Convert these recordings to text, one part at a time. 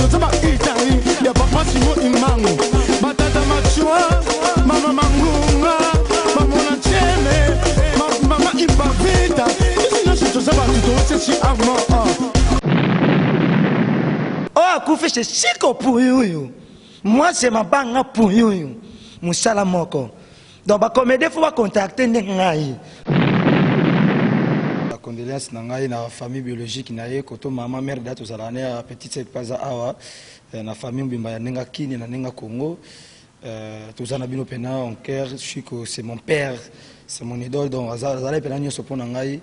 tozama itali ya papa simo imangu batata machua mama mangunga mama cheme mama imbavita sino tozama tutose si amo oh akufishe siko puyuyu moi c'est ma banga puyuyu musala moko donc ba comédie faut ba contacter ngai. Condoléances nangai na famille biologique na ye koto mama mère date ozalane a petite sœur paza awa na famille mbimba ya nenga kini na nenga Congo tozana bino pena en cœur Chiko c'est mon père c'est mon idole donc azala pena nyoso pona ngai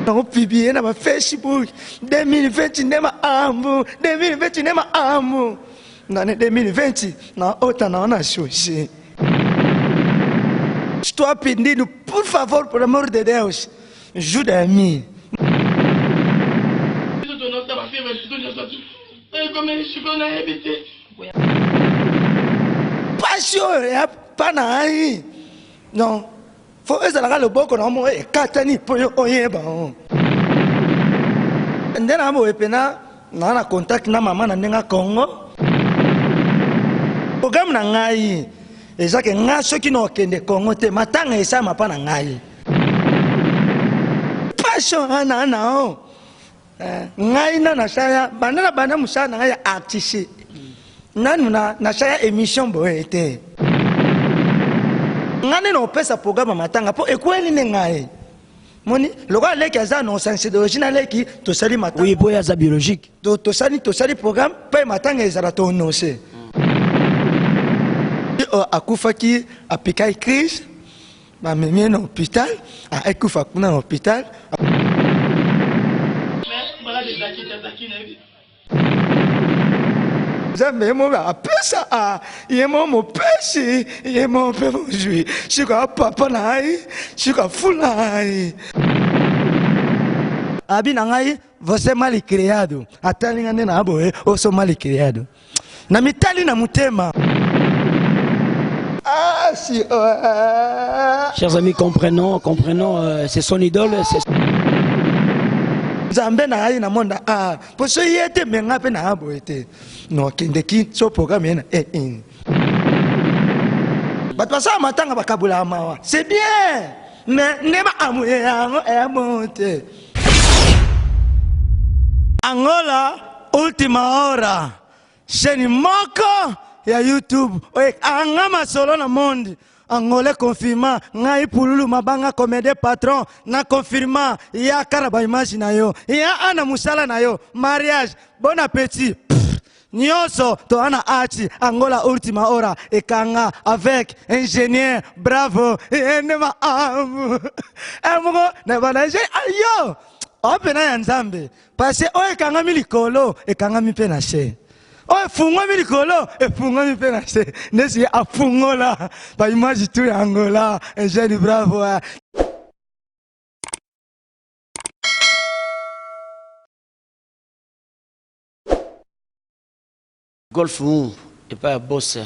on publie na Facebook 2020 nema amu 2020 nema amu na 2020 na ota na ona shoshi. Je dois pedir, por favor, por amor de Deus, ajuda-me. Passion é para aí. Não. Foi essa lá o boco não mo é catani por oeba. Ndena amo epena na contact na mama na nenga Congo. Program na ngai. Eza ke nga soki no kende Congo te matanga esa mapana ngai. Passion ana o. Ngai na saya bana musana ngai artiste. Nanu na saya émission boete. Ngane no pesa programme matanga po ekweli ne ngai. Moni loka leki aza no science d'origine leki to sali matanga. Oui, boya za biologique. To sali programme pe matanga ezala to nose. Akufaki apikai crise ba memie na hôpital akufa kuna hôpital Zambe mo ba pesa yemo mo pesi yemo pe mo jui shika papa nai shika fulai abi nangai você mal criado atalinga nena abo oso mal criado na mitali na mutema. Ah, si, Chers amis, comprenons, c'est son idole. Zambe na ayi na monda poso yete menga pe na abo ete no kindeki so programme ena Bato sa matanga bakabula mawa. C'est bien. Mais nema amu e monte. Angola ultima hora. Sheni moko ya YouTube angama solo na monde angolais confirma ngai pululu mabanga comédie patron na confirma ya karaba image na yo ya ana musala na yo mariage bon appétit nyoso to ana achi Angola ultima hora ekanga avec ingénieur bravo enema amu emugo na bana ayo opena ya nzambe parce o ekanga milikolo ekanga mi pe na she. Oh, fungo mi likolo, fungo mi penase. Nesi a fungola, ba image tu Angola, jeune bravo. Golf et pas boss.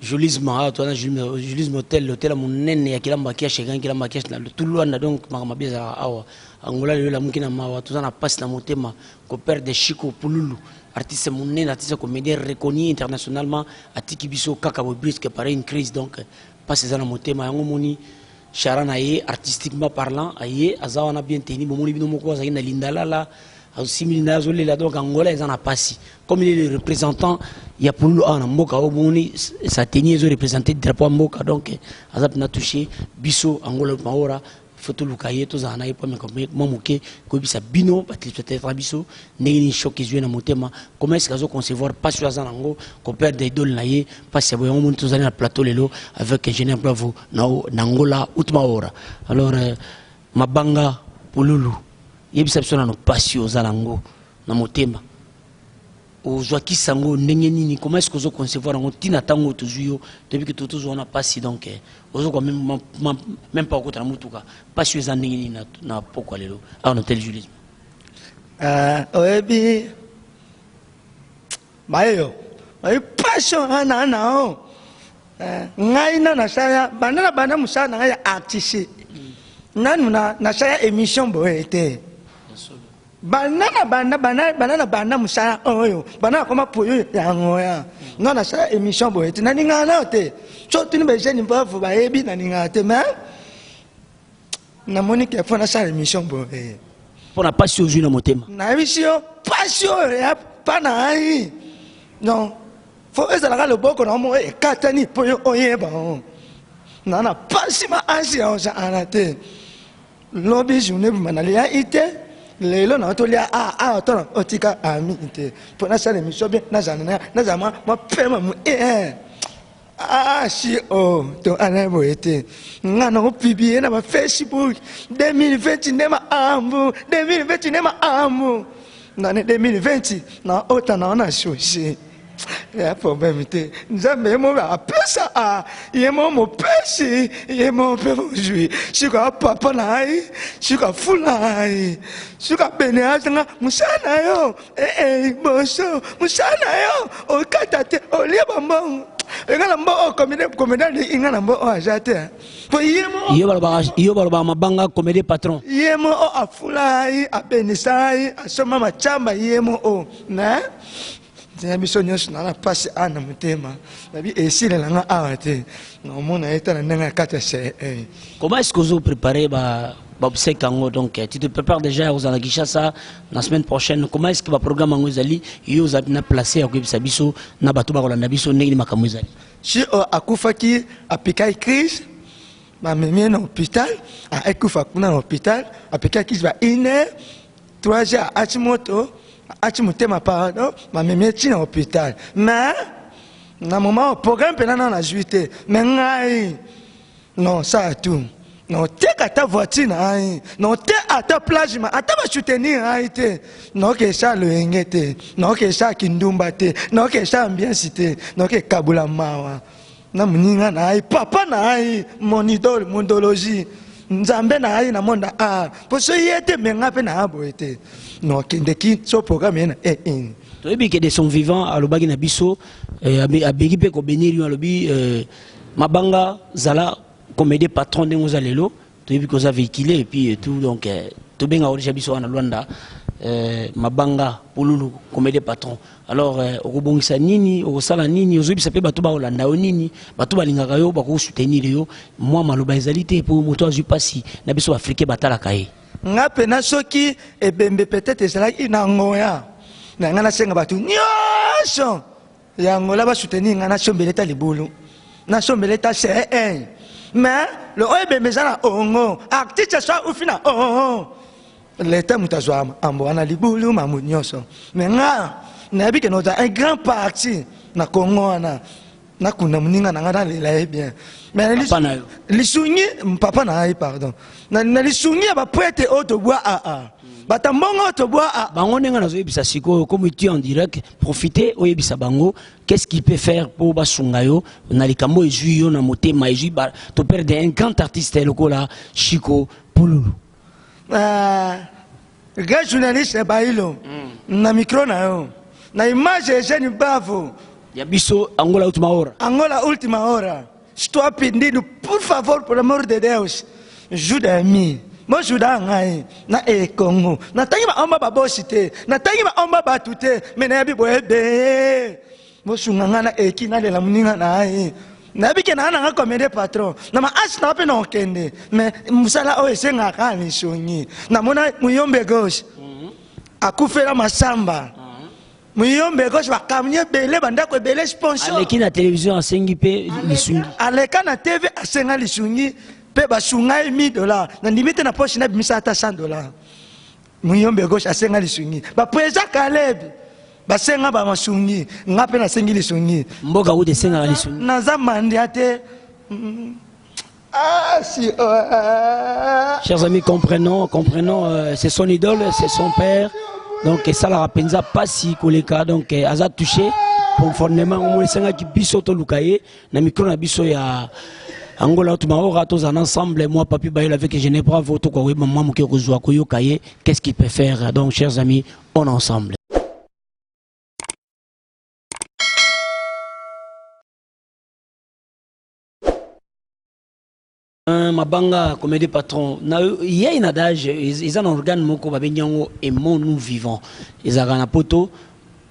Julisme, toi Julisme hôtel à mon nene qui l'a maquillé chez qui l'a maquillé dans tout loin donc ma bien awa. Angola le la mukina mawa tout ça na passe na motema ko père de Chiko Pululu. Artiste monnaie, artiste comédien reconnu internationalement, à Tikibiso, Kakabobrisque, pareil une crise, donc, pas ces années montés, mais moni Charanaye, artistiquement parlant, aye, Azawana bien tenu, Momoni Binomoko, Zayna Lindala, là, à 6 000 nazolé, là, donc, Angola, ils en a passé. Comme il est le représentant, il y a pour lui, en Moka, Omoni, sa tenue, ils ont représenté le drapeau Moka, donc, Azap n'a touché, Bisso, Angola, Maora, photo lukaye to zana yepo momoke ko bisa bino peut-être biso neni choc qui na motema comment est-ce qu'ils concevoir pas sur zanango ko perdre des idoles naie parce que bon to zana plateau lelo avec ingénieur bravo na Angola ultima hora alors mabanga pululu yebisa biso na no passion zanango na motema ozwaki sango ndenge nini comment est-ce que concevoir ngo tina tango tozuyo depuis que toto on a passé donc ozo quand même pas okota mutuka pas sur za ndenge nini na poko lelo on hôtel Julisme oebi bayo ay passion ana o ngai na saya bana musana ngai artiste nanu na saya émission boete bana musala oyo bana koma poyo yango ya non ça émission boyeti na ninga na te so tuni be jeune pauvre ba yebi na ninga te mais na monique faut na ça émission boye pour na passion joue na motema na visio passion ya pana ai non faut ezala le boko na mo e katani poyo oyeba na pasima ansi ya osa anate lobi journée bimanalia ite lelo na otolia otona otika ami te pour na sala émission bien na zama ma pema mu si to anabo ete ngana o publier na ba Facebook 2020 nema ambu 2020 nema ambu na 2020 na otana na shoshi ya problème te nzambe mo ba pesa yemo mo pesi yemo pe jouer sika papa nai sika fulai sika beneatanga musana yo boso musana yo o katate o liba mbong engala mbo o comédie ingana mbo o ajate po iyo baloba mabanga comédie patron yemo o afulai abenisai asoma machamba yemo o na biso nyonso na pasi ana motema nabi esilela awate naomona eta na ndenge kati ya comment est-ce que vous préparez obsèque yango donc tu te prépares déjà aux Kinshasa la semaine prochaine comment est-ce que va programme yango ezali yo za na placer ya koyebisa biso na bato bakolanda biso ndenge makambo ezali si akufaki apikai crise bamemie na hôpital akufa kuna na hôpital apikai crise ba 1 heure 3 heures atimoto motema pardon mamemi eti na hôpital mais na moment programme mpena na nazwi te mais ngai non ça tout non teka ata voiture na ngai non te ata plagement ata basoutenir ngai te nokesa loyenge te nokesa kindumba te nokesa ambiance te nokekabula mawa na moninga na ngai papa na ngai mon idole mondologie nzambe na ngai na monda po so ye te menga mpe na aboye te nokendeki so programme ye na toyebi ke de son vivant alobaki na biso abeki mpe kobenir yo alobi mabanga zala comédie patron ndenge oza lelo toyebi koza véhiculé et puis tout donc tobenga odeja biso wana lwanda mabanga pululu comédie patron alors okobongisa nini okosala nini ozoyebisa mpe bato bakolanda yo nini bato balingaka yo bakosoutenir yo mwa maloba ezali te mpo moto azwi mpasi na biso baafrikain batalaka ye nga pena soki ebembe peut-être ezalaki na ngoya na nga nasenga bato nyonso ya ngola basoutenir nga nasombela eta libulu nasombela eta c1 mais le oyo ebembe eza na ongo artiste so ufi na leta moto azwa ambo wana libulu mamu nyonso mais nga nayebi ke noza un grand parti na kongo wana nakunda moninga na nga nalela ye bien mais lisungi papa na ngai pardon na lisungi ya bapoete oyo tobwa bata mbongo oyo tobwa bango ndenge nazoyebisa sikoyo comme tu en direct profiter oyebisa bango qu'est-ce qu'il peut faire po basunga yo na likambo ezwi yo na motema ezwi to perdre un grand artiste lokola Chiko Pululu grand journaliste bailo na micro na yo na image eugène bavo ya biso Angola Última Hora stoi pindino por favor por amor de Deus ajuda-me mojuda ngai na Congo natangi baomba babosi te natangi baomba batu te me nayebi boyebe mosunga nga na eki nalela moninga na ye nayebi ke naa nanga comédie patron na maasi na mpe na okende mais mosala oyo esengaka lisongi namona muyombe gauche akufela masamba muyombe gauche bakamuni ebele bandako ebele sponsor aleki na télévision asengi mpe lisungi aleka na tv asenga lisungi mpe basunga ye $1000 na ndimi te na poche na bimisa ata $100 muyombe gauche asenga lisungi bapresa kalebi basenga bamasungi nga mpe nasengi lisungi mboka kuta esengaka lisungi naza mandia te chers amis comprenons c'est son idole c'est son père donc ça la rapenza pas si koleka donc aza touché conformément au esengaki biso toluka ye na micro na biso ya Angola Última Hora tous en ensemble moi papi bayela avec je n'ai pas voto kwa we maman moke kozwa koyoka ye qu'est-ce qu'il peut faire donc chers amis on ensemble Mabanga comédie patron il y a une adage ils ont un organe moko babenyango aimons nous vivants ils ont un poto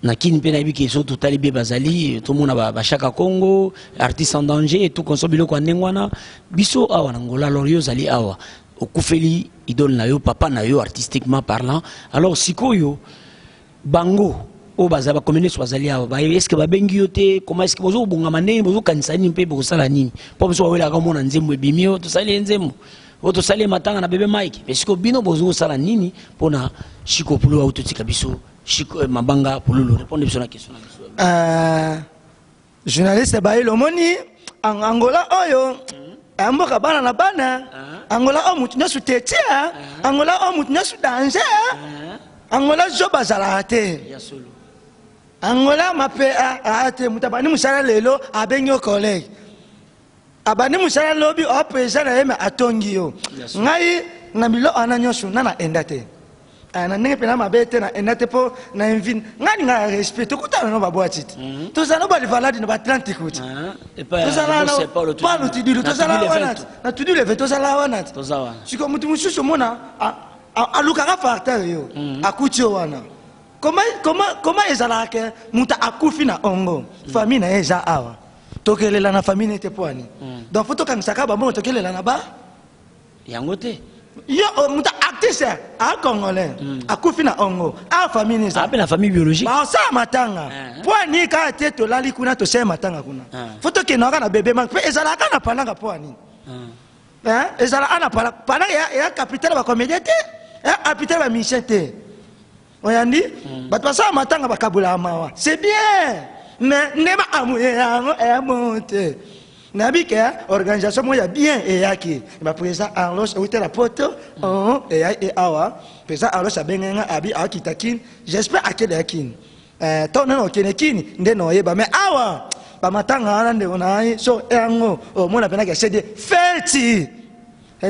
na kini pe na biki so tout tali be bazali tout monde ba chaka Congo artiste en danger et tout consobilo kwa ndengwana biso awa na ngola lorio zali awa okufeli idole na yo papa na yo artistiquement parlant alors sikoyo bango o bazaba communiste bazali awa ba est-ce que ba bengi yote comment est-ce que bozo bonga manene bozo kanisa ni mpe bosala nini po biso wela ka mona nzembo ebimio to sali nzembo o to sali matanga na bebe Mike mais siko bino bozo sala nini pona shiko pulu au totika biso shiko mabanga pululu répondre biso na question na biso journaliste ba ilo moni Angola oyo amboka bana na bana Angola o mutu nyasu tetia Angola o mutu nyasu danger Angola zo bazala te ya solo Angola mape ate mutabani musala lelo abenyo collègue abani musala lobi o pesa na yema atongi yo ngai na milo ananyosu nana endate na nenge pena mabete na endate po na invine ngani nga respect kutana no babwati to zana ba valadi no Atlantique kuti to zana no pa no tidilu to zana wana na tidilu ve to zana wana to zawa siko mutu mususu mona aluka ka facteur yo akuti wana Comment ezala ke muta akufi na ongo famille na eza awa tokelela na famille te poani donc faut tokangisa ka bambo tokelela na ba yango te yo muta artiste a congolais akufi na ongo a famille eza appelle la famille biologique ba sa matanga poani ka te to lali kuna to se matanga kuna faut tokena na bébé man pe ezala ka na palanga poani ezala ana pala ya capitaine ba comédien te capitaine ba mission te oyandi bato basala matanga bakabula mawa c'est bien mais nema amuyango monte nabike organisation moya bien eyaki ba président Arlos outé la poto et awa président Arlos abenga abi akitakin j'espère akede yakin tono kenekini ndeno yeba mais awa ba matanga ana nde onai so yango mona penaka cede feti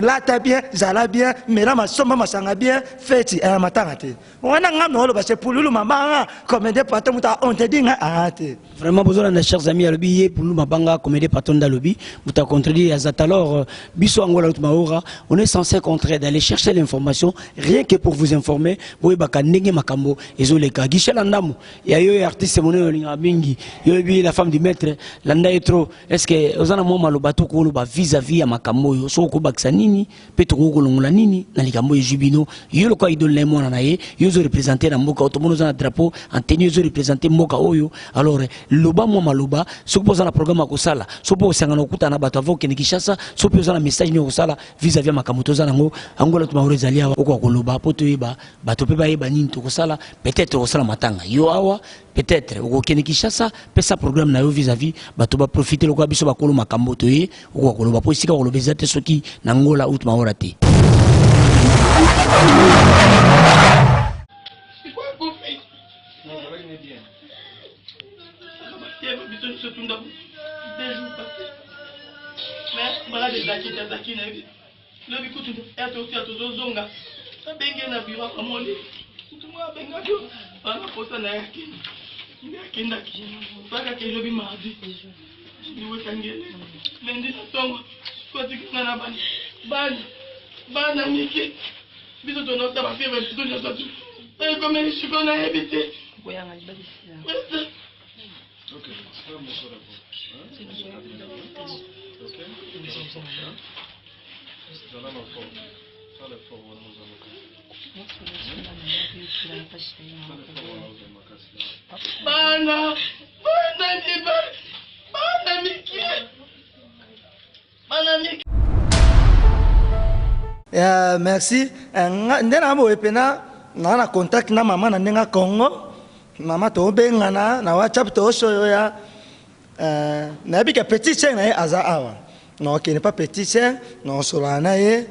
là t'as bien, zala bien, mais là ma somme masanga bien, feti matangate. On a ngam no c'est pour lulu mama comédie patron muta on te dit arrêtez. Vraiment besoin de chers amis à l'obi pour lulu mabanga comédie patron da lobby, muta contredit azat alors biso angola maora, on est censé contrer d'aller chercher l'information rien que pour vous informer, boy baka ndenge makambo ezoleka guichet landamu. Ya yo artiste mono linga mingi, yo bi la femme du maître, landa etro, est-ce que ozana mo maloba to ko ba vis-à-vis ya makambo yo so ko baksani nini peto ngolongola nini na likambo jubino yolo kwa idole na mwana naye yozo représenter na mboka otomono za drapeau anteni yozo représenter mboka oyo alors loba mo maloba sopoza na programme ko sala sopo sanga na kuta na bato avoke ni Kishasa sopo za na message ni ko sala vis-à-vis makamoto za nango angola tumaure zalia ko ko loba poto yeba bato pe ba yeba nini to ko sala peut-être ko sala matanga yo awa peut-être ko keni Kishasa pesa programme na yo vis-à-vis bato ba profiter lokwa biso ba kolo makambo to ye ko ko loba po sika ko lobeza te soki nango la out maora te. Bana miki biso tonota ba fièvre tout le temps et comme je suis qu'on a évité boyanga libadi OK ça mon soeur c'est bien OK ça là mon fort ça le fort on nous a bana miki merci ndena mo epena na contact na mama na ndenga Congo mama to bengana na WhatsApp to so ya na bika petit chien na aza awa non qui n'est pas petit chien non solo na ye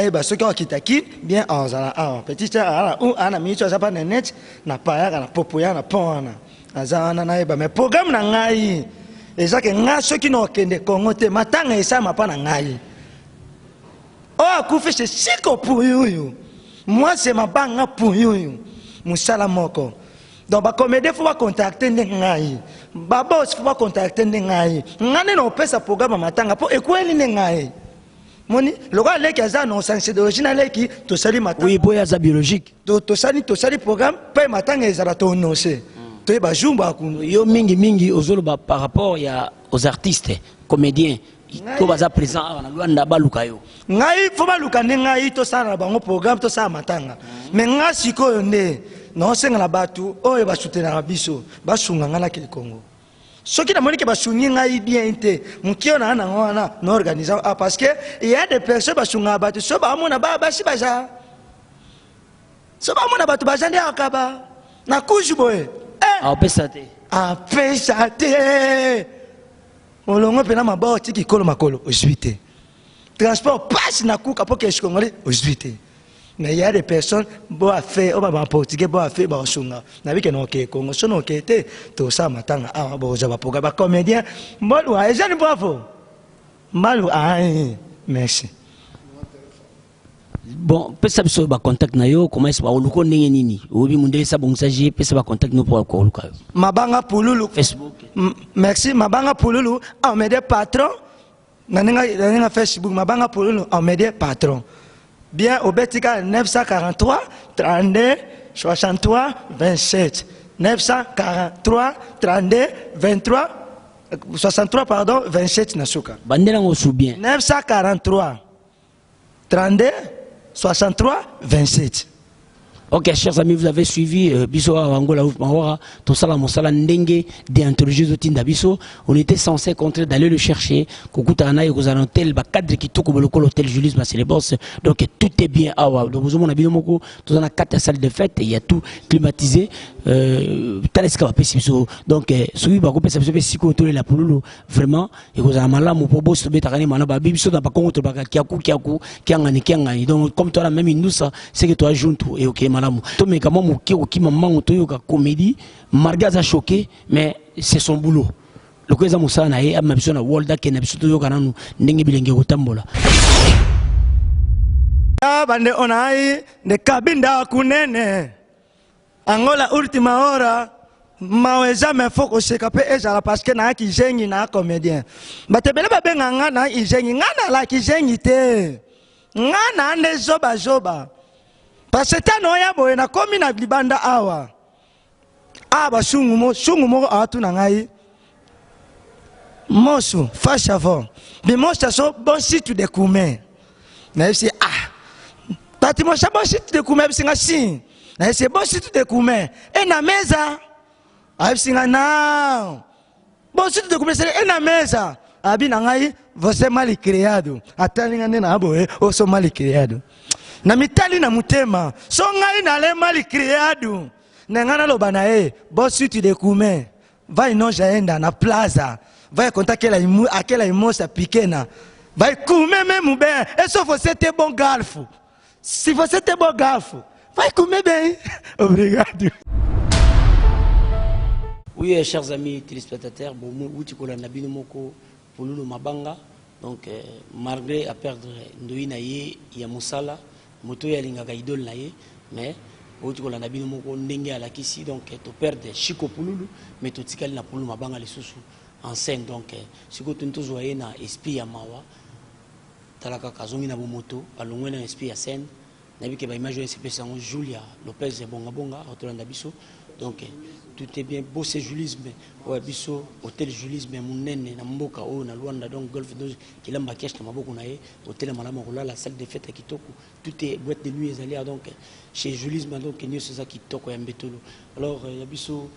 ba soki okitaki bien azala awa petit chien ala ou ana mi cho zapa net na paya na popoya na pona aza na ba mais programme na ngai ezake nga soki no kende Congo te matanga esama pa na ngai. Oh, akufi c'est siko pour you. Moi c'est ma banga pour you. Musala moko. Donc ba comédie faut pas contacter ndengai. Ba boss faut pas contacter ndengai. Ngane no pesa programme matanga po ekweli ndengai. moni lokola leki aza non science d'origine leki tosali matanga oui boya za biologique tosali programme pe matanga ezala to noncer to ba jumba kundu yo mingi ozoloba par rapport aux artistes comédiens to baza présent na Luanda baluka yo ngai fo baluka ne ngai tosala na bango programme tosala matanga mais nga sikoyo nde non senga na batu oyo basutena na biso basunga ngana ke Congo soki na moni ke basungi ngai bien te mukio na wana no organiser parce que il y a des personnes basunga batu so ba mona ba basi baza so ba mona batu baza nde akaba na kujuboe apesa te olongo pena mabao tiki kolo makolo ojuite transport passe na kuka po ke Congolais ojuite mais il y a des personnes bo a fait o ba portugais bo a fait ba sunga na bike no ke Congo so no ke te to sa matanga bo za ba poga ba comédien mbolu a jeune bravo malu ai merci bon pesa biso ba contact na yo comment est-ce ba oluko ndenge nini obi mundele sa bongisa je pesa ba contact no pour ko oluka mabanga pululu Facebook merci mabanga pululu on met des patrons na Facebook mabanga pululu on met des patrons bien au Betika 943 32 63 27 943 32 23 63 pardon 27 nasuka bandela ngo sou bien 943 32 63 27. Ok, chers amis, vous avez suivi Biso Angola Oufmawara, Tosala Monsala Ndenge, d'interroger Zotinda Biso. On était censé rentrer d'aller le chercher. Kokutana et Kozanantel, cadre qui toque l'hôtel Julius, c'est les boss. Donc tout est bien. Ah ouais, donc vous avez bien moko, tous on a 4 salles de fête, il y a tout climatisé. Taleska va passer donc celui va couper ça se fait si autour de la poule vraiment et vous avez malade mon pobo se mettre à gagner manaba biso dans pas contre baka kiaku kiangani donc comme toi la même nous ça c'est que toi junto et ok madame to mais comment mon ki maman to yoka comédie marga za choqué mais c'est son boulot le ko za musana na ye ama biso na world da kena biso to yoka nanu ndenge bilenge kotambola bande onai de kabinda kunene Angola ultima hora maweza mefoko sekape ezala parce que na kijengi na comédien batebele babenga nga na ijengi nga na la kijengi te nga na ande zoba parce que tano ya boye na komi na libanda awa aba sungu mo atu na ngai mosu face avant bi mosta so bon site de kume na si tati mo sa bon site de kume bisinga si na c'est bon si tu te coumé et na mesa abisinga na bon si tu te coumé c'est na mesa abi na ngai você mal criado atalinga nena aboe o so mal criado na mitali na mutema so ngai na le mal criado na ngana lo bana bon si tu te coumé vai no jaenda na plaza vai contacter la akela imosa pikena vai coumé même ben et so você te bon garfo si você te bon garfo vai comer bien. Obrigado. Oui, chers amis téléspectateurs, bon, Moko, Pululu Mabanga, donc malgré à perdre Ndoi Naye, Yamusala, Moto Yalinga Idol Naye, mais Outikola Nabino Moko Ndenge à la Kissi, donc tu perds Chico Pululu, mais tu tikali na Pululu Mabanga les sous en scène, donc si tu as toujours na esprit Yamawa, Talaka Kazongi na Moto, alongwe na esprit à scène. Nabi ke ba image spécial Julia Lopez Bonga Bonga Otolanda Biso donc tout est bien beau c'est Julisme ouais Biso hôtel Julisme munene na mboka o na Luanda donc golf de kilamba cash na maboko na ye hôtel malama rola la salle de fête à Kitoko tout est boîte de nuit ezali donc chez Julisme donc ni c'est ça Kitoko ya Mbetolo alors ya Biso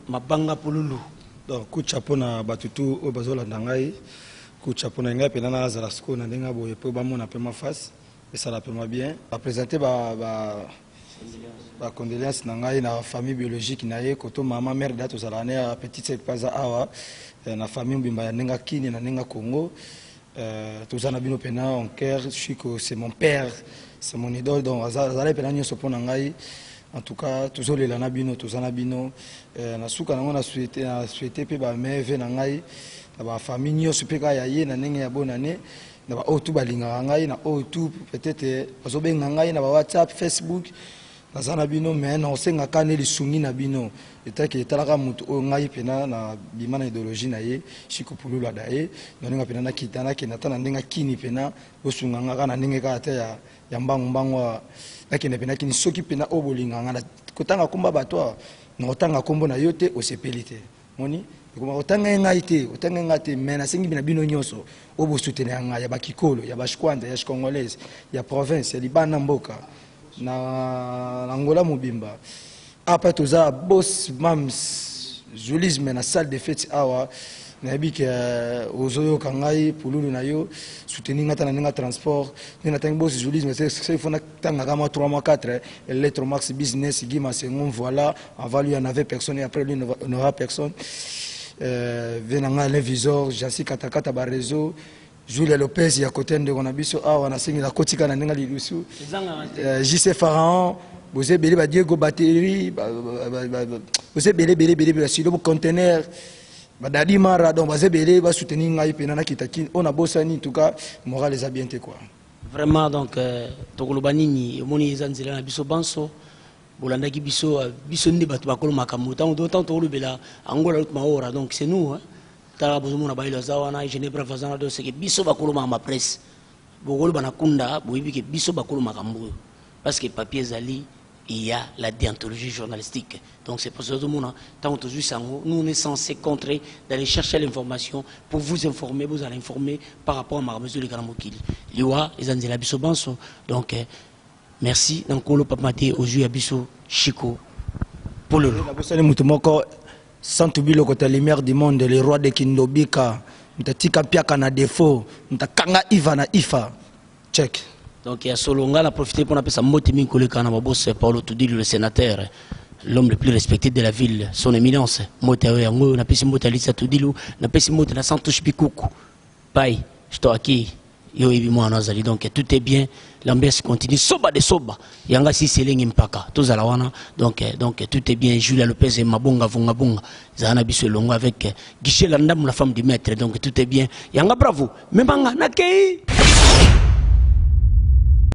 Mabanga Pululu donc coup de chapeau na batutu o bazola ndangai coup de chapeau na ngai pena na Zarasko na ndenga boye po ba mona pe ma face et ça l'appelle bien. À présenter ma condoléance à la famille biologique naye koto maman mère date aux années à petite cette pas awa na famille bimba nenga kini na nenga Congo tous en abino pena en cœur Chico c'est mon père c'est mon idole donc azala pena nyo sopo na ngai en tout cas tous les lana bino tous en abino na suka na souhaité pe ba meve na ngai na ba famille nyo supeka ya ye na nenga ya bonne année na ba otu balinga ngai na otu peut-être azobenga ngai na ba WhatsApp Facebook naza na bino mais na osengaka ne lisungi na bino etaki etalaka motu oyo ngai mpena na bima na idéologie na ye Chiko Pululu ada ye ndenge mpena nakita nakende ata na ndenge kini mpena bosunga nga kaka na ndenge kaka te ya mbangu nakende mpena kini soki mpena oyo bolinganga na kotanga komba bato na kotanga kombo na yo te osepeli te moni otanga ngai te otanga ngai te mais nasengi na bino nyonso oyo bosoutenir ngai ya bakikolo ya bashkwanda ya congolaise ya province ya libana mboka na Angola mobimba après toza boss mams julisme na salle de fête awa nayebi ke ozoyo kangai Pululu na yo soutenir ngata na ninga transport nina tangi boss julisme c'est faut na tanga kama 3 mois 4 Electromax business Guima Senghon voilà avant lui il y en avait personne et après lui il n'aura personne venanga le visor Jansi Katakata ba réseau Julia Lopez ya côté de Gonabiso awa na singi la kotika na ninga lilusu JC Pharaon vous avez belé Diego batterie vous avez belé sur le conteneur badadi mara donc vous avez belé ba soutenir ngai pena na kitaki on a bossani en tout cas moral les a bien été quoi vraiment donc tokoloba nini moni ezanzela na biso banso bolandaki biso biso ndi bato bakolo makambo tant tolobela Angola lut maora donc c'est nous hein tala bozomona bailo zawana Genève vazana do seke biso bakolo ma presse bokolo banakunda boyibi ke biso bakolo makambo parce que papier zali il y a la déontologie journalistique. Donc c'est pour ça que nous on est censé contrer d'aller chercher l'information pour vous informer, vous allez informer par rapport à ma mesure de Galamokili. Liwa, les Anzela Bisso Banso. Donc merci. Donc on le papamaté aux yeux Abisso Chiko Pululu. Sans oublier le côté lumière du monde, le roi de Kindobika, Mtatika Piaka na défaut, Mtakanga Iva na Ifa. Check. Donc il y a Solonga, on a profité pour appeler ça Motimi Kolekana Mabos, Paulo Toudil, le sénateur, l'homme le plus respecté de la ville, son éminence. Motawe Yango, on a appelé Motalisa Toudilu, on a appelé Motala Santos Pikoukou. Paï, je t'ai acquis, yo et moi en Azali. Donc tout est bien, l'ambiance continue. Soba de Soba, Yanga si c'est l'Impaka, tous à la wana. Donc tout est bien. Julia Lopez et Mabonga Vongabonga, Zana Bisselongo avec Guichet Landam, la femme du maître. Donc tout est bien. Yanga bravo, Memanga Nakei.